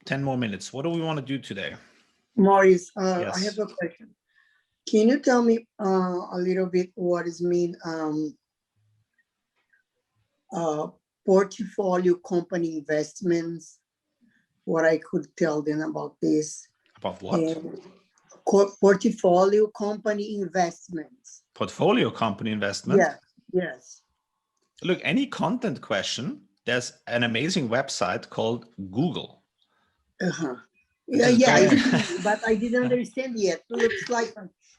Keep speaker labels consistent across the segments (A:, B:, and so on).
A: 10 more minutes. What do we want to do today?
B: Moritz,
A: Yes.
B: I have a question. Can you tell me a little bit what is mean portfolio company investments? What I could tell them about this?
A: About what?
B: Portfolio company investments.
A: Portfolio company investment?
B: Yeah, yes.
A: Look, any content question, there's an amazing website called Google.
B: Yeah, but I didn't understand yet. It looks like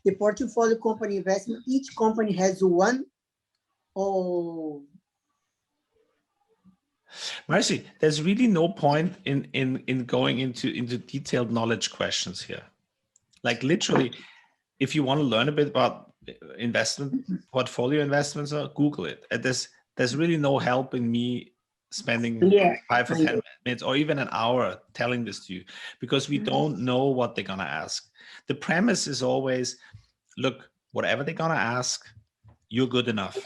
B: the portfolio company investment, each company has one. Oh.
A: Marcy, there's really no point in going into detailed knowledge questions here. Like literally, if you want to learn a bit about investment, portfolio investments, Google it. And there's really no help in me spending 5 or 10 minutes or even an hour telling this to you, because we don't know what they're going to ask. The premise is always, look, whatever they're going to ask, you're good enough.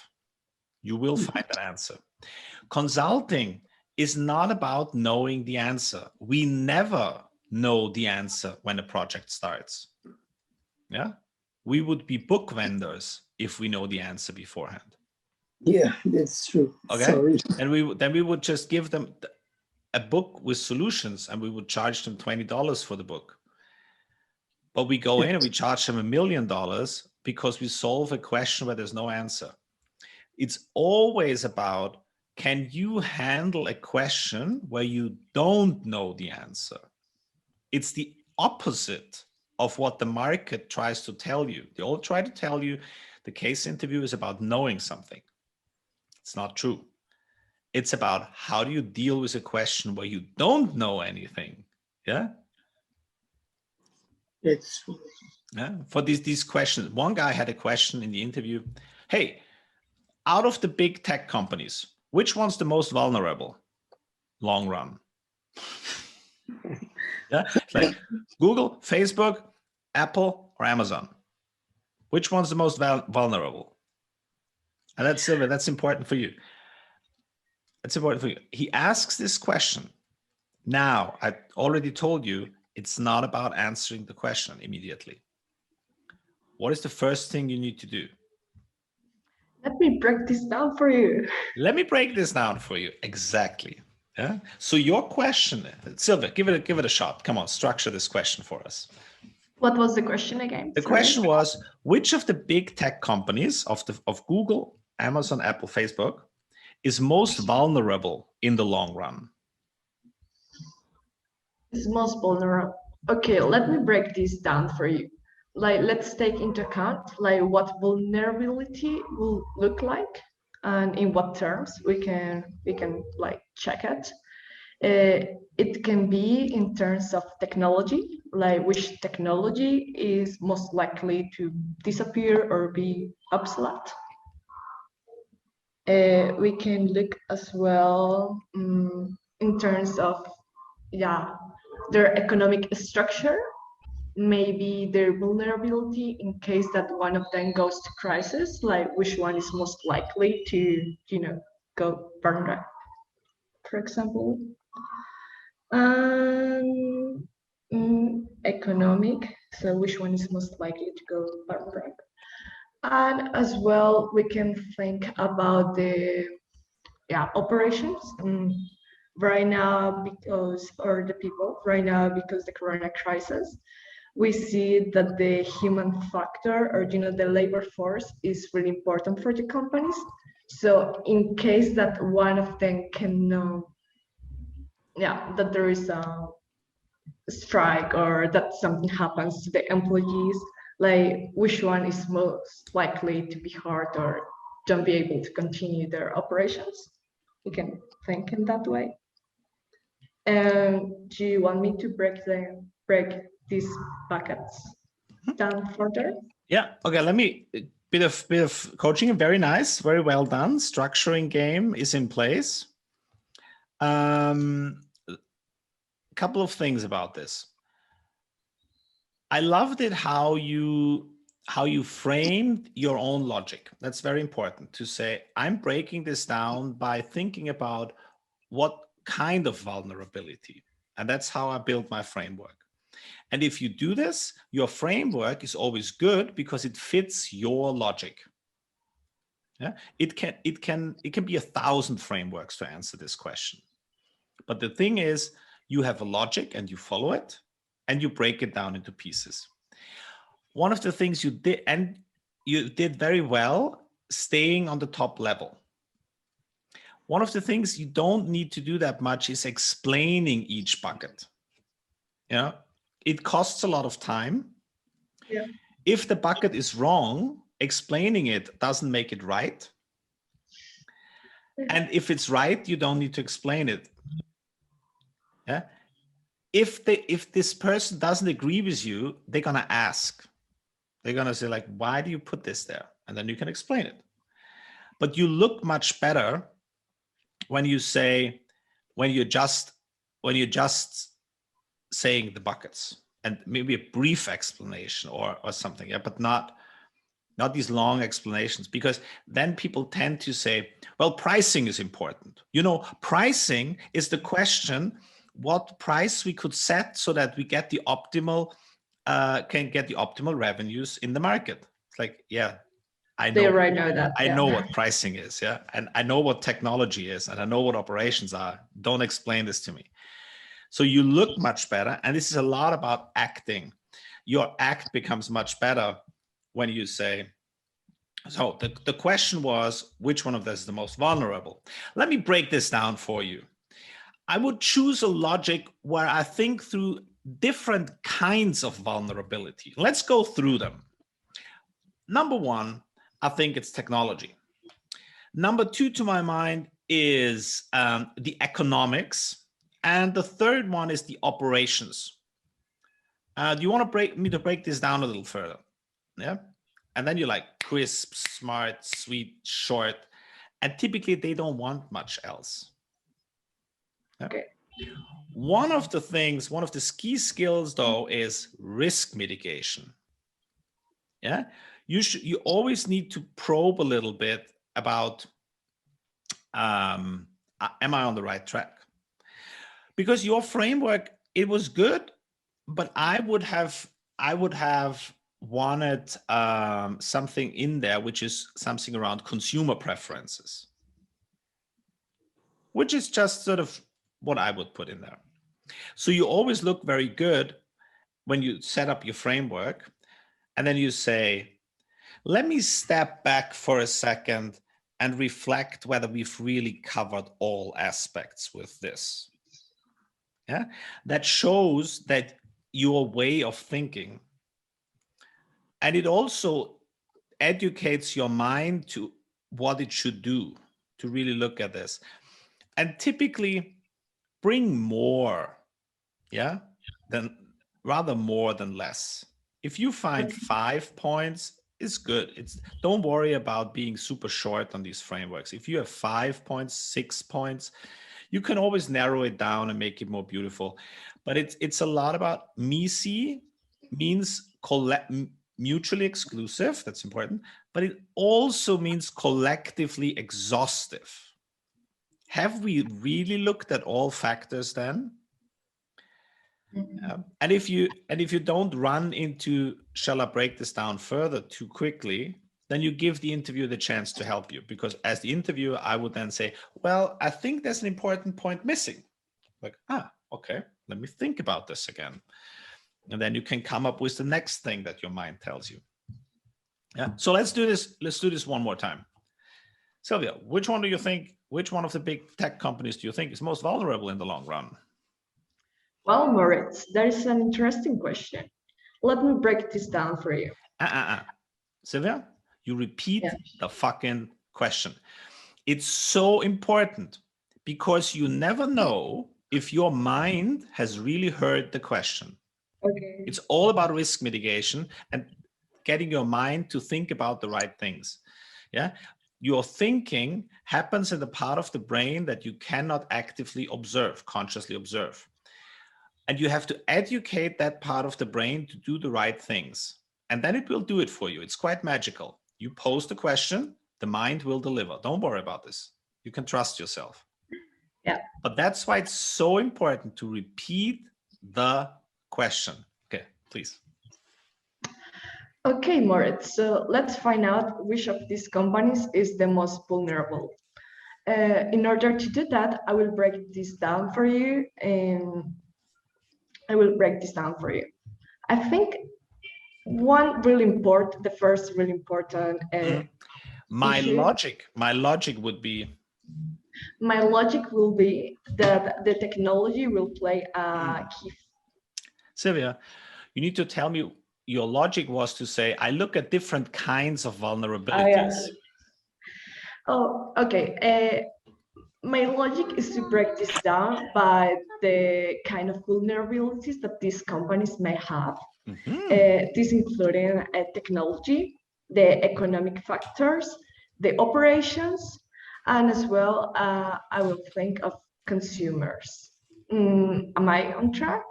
A: You will find an answer. Consulting is not about knowing the answer. We never know the answer when a project starts. Yeah, we would be book vendors if we know the answer beforehand.
B: Yeah, that's true.
A: Okay.
B: Sorry.
A: And then we would just give them a book with solutions and we would charge them $20 for the book. But we go in and we charge them $1 million because we solve a question where there's no answer. It's always about, can you handle a question where you don't know the answer? It's the opposite of what the market tries to tell you. They all try to tell you the case interview is about knowing something. It's not true. It's about how do you deal with a question where you don't know anything. Yeah.
B: It's true.
A: Yeah. For these questions, one guy had a question in the interview. Hey, out of the big tech companies, which one's the most vulnerable? Long run. Yeah. Like Google, Facebook, Apple, or Amazon. Which one's the most vulnerable? And that's Silvia, that's important for you. It's important for you. He asks this question. Now, I already told you, it's not about answering the question immediately. What is the first thing you need to do?
C: Let me break this down for you.
A: Let me break this down for you. Exactly. Yeah. So your question, Silvia, give it a shot. Come on, structure this question for us.
C: What was the question again?
A: The question was, which of the big tech companies of Google, Amazon, Apple, Facebook is most vulnerable in the long run?
C: It's most vulnerable. Okay, let me break this down for you. Like, let's take into account like what vulnerability will look like and in what terms we can like check it. It can be in terms of technology, like which technology is most likely to disappear or be obsolete. We can look as well in terms of their economic structure, maybe their vulnerability in case that one of them goes to crisis, like which one is most likely to, go bankrupt, for example. Economic, so which one is most likely to go bankrupt. And as well, we can think about the operations. Right now, because the corona crisis, we see that the human factor or the labor force is really important for the companies. So in case that one of them can know that there is a strike or that something happens to the employees, like which one is most likely to be hurt or don't be able to continue their operations. We can think in that way. And do you want me to break these buckets down further?
A: Yeah. Okay. Let me bit of coaching. Very nice. Very well done. Structuring game is in place. A couple of things about this. I loved it how you framed your own logic. That's very important to say, I'm breaking this down by thinking about what kind of vulnerability. And that's how I built my framework. And if you do this, your framework is always good because it fits your logic. Yeah, it can be 1,000 frameworks to answer this question. But the thing is, you have a logic and you follow it and you break it down into pieces. One of the things you did, and you did very well, staying on the top level. One of the things you don't need to do that much is explaining each bucket. Yeah, it costs a lot of time.
C: Yeah.
A: If the bucket is wrong, explaining it doesn't make it right. And if it's right, you don't need to explain it. Yeah. If this person doesn't agree with you, they're gonna ask. They're gonna say like, "Why do you put this there?" And then you can explain it. But you look much better when you say, when you're just saying the buckets and maybe a brief explanation or something. Yeah, but not these long explanations, because then people tend to say, well, pricing is important. You know, pricing is the question, what price we could set so that we get the optimal, can get the optimal revenues in the market. It's like, yeah, I know.
C: They already know that.
A: I
C: yeah.
A: know what pricing is, yeah, and I know what technology is, and I know what operations are. Don't explain this to me. So you look much better, and this is a lot about acting. Your act becomes much better when you say, so the question was, which one of this is the most vulnerable? Let me break this down for you. I would choose a logic where I think through different kinds of vulnerability. Let's go through them. Number one, I think it's technology. Number two, to my mind, is the economics. And the third one is the operations. Do you want to break this down a little further? Yeah. And then you're like crisp, smart, sweet, short. And typically they don't want much else. Yeah?
C: Okay.
A: One of the key skills though is risk mitigation. Yeah. You always need to probe a little bit about, am I on the right track? Because your framework, it was good, but I would have wanted something in there, which is something around consumer preferences, which is just sort of what I would put in there. So you always look very good when you set up your framework, and then you say, let me step back for a second and reflect whether we've really covered all aspects with this. Yeah, that shows that your way of thinking, and it also educates your mind to what it should do to really look at this, and typically bring more, yeah, than rather more than less. If you find 5 points, it's good. Don't worry about being super short on these frameworks. If you have 5 points, 6 points, you can always narrow it down and make it more beautiful. But it's a lot about MECE means mutually exclusive. That's important. But it also means collectively exhaustive. Have we really looked at all factors then? And if you don't run into, shall I break this down further too quickly, then you give the interviewer the chance to help you. Because as the interviewer, I would then say, well, I think there's an important point missing. Like, okay, let me think about this again. And then you can come up with the next thing that your mind tells you. Yeah. So let's do this one more time. Sylvia, which one of the big tech companies do you think is most vulnerable in the long run?
C: Well, Moritz, that is an interesting question. Let me break this down for you.
A: Sylvia, you repeat the fucking question. It's so important because you never know if your mind has really heard the question.
C: Okay.
A: It's all about risk mitigation and getting your mind to think about the right things. Yeah. Your thinking happens in the part of the brain that you cannot actively observe, consciously observe. And you have to educate that part of the brain to do the right things. And then it will do it for you. It's quite magical. You pose the question, the mind will deliver. Don't worry about this. You can trust yourself.
C: Yeah.
A: But that's why it's so important to repeat the question. Okay, please.
C: Okay, Moritz, so let's find out which of these companies is the most vulnerable. In order to do that, I will break this down for you, and I think the first really important
A: My
C: issue,
A: logic would be,
C: my logic will be that the technology will play a key.
A: Sylvia, you need to tell me your logic was to say, I look at different kinds of vulnerabilities.
C: Oh, okay. My logic is to break this down by the kind of vulnerabilities that these companies may have. This including technology, the economic factors, the operations, and as well, I will think of consumers. Am I on track?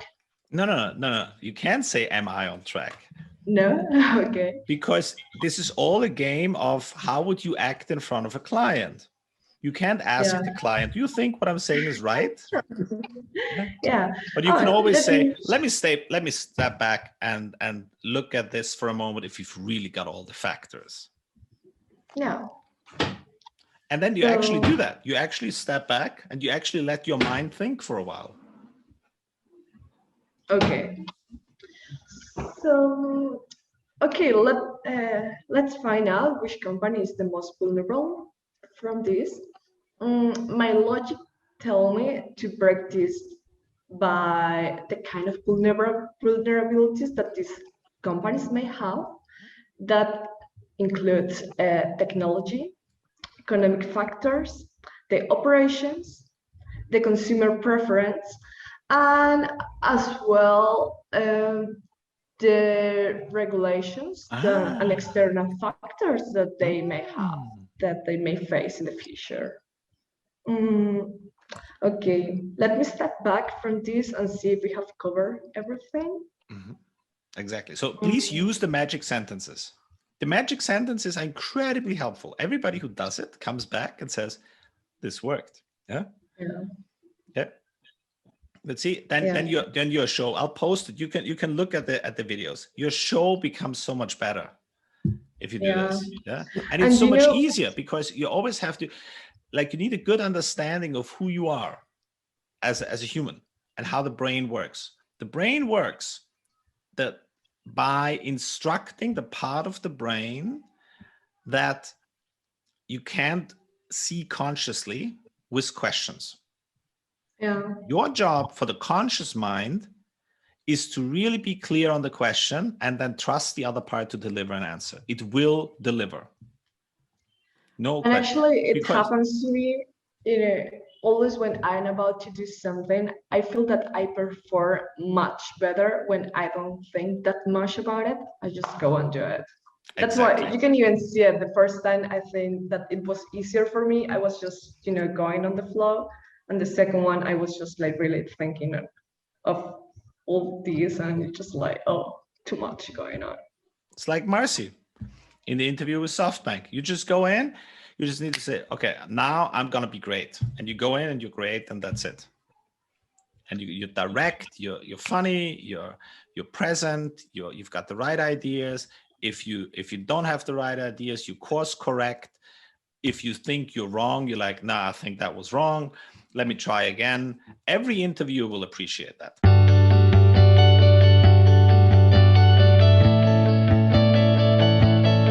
A: No. You can't say, am I on track?
C: No? Okay.
A: Because this is all a game of how would you act in front of a client? You can't ask the client, do you think what I'm saying is right?
C: Yeah.
A: But you can always say, let me step back and look at this for a moment if you've really got all the factors.
C: Yeah.
A: And then you actually do that. You actually step back and you actually let your mind think for a while.
C: Okay. So, okay, let's find out which company is the most vulnerable from this. My logic tell me to break this by the kind of vulnerabilities that these companies may have. That includes technology, economic factors, the operations, the consumer preference, and as well the regulations and external factors that they may have, that they may face in the future. Okay, let me step back from this and see if we have covered everything.
A: Exactly. So please use the magic sentences. The magic sentences are incredibly helpful. Everybody who does it comes back and says, this worked. Yeah. But see, then your show, I'll post it. You can look at the videos. Your show becomes so much better if you do this. Yeah. And it's so much easier because you always have to, like, you need a good understanding of who you are as a human and how the brain works. The brain works by instructing the part of the brain that you can't see consciously with questions. Yeah. Your job for the conscious mind is to really be clear on the question and then trust the other part to deliver an answer. It will deliver. No question.
C: And actually, it happens to me, always when I'm about to do something, I feel that I perform much better when I don't think that much about it. I just go and do it. That's why you can even see it. The first time, I think that it was easier for me. I was just, going on the flow. And the second one, I was just like really thinking of all these, and it's just like, oh, too much going on.
A: It's like Marcy in the interview with SoftBank. You just go in, you just need to say, okay, now I'm going to be great. And you go in and you're great, and that's it. And you're direct, you're funny, you're present, you've got the right ideas. If you don't have the right ideas, you course correct. If you think you're wrong, you're like, nah, I think that was wrong. Let me try again. Every interviewer will appreciate that.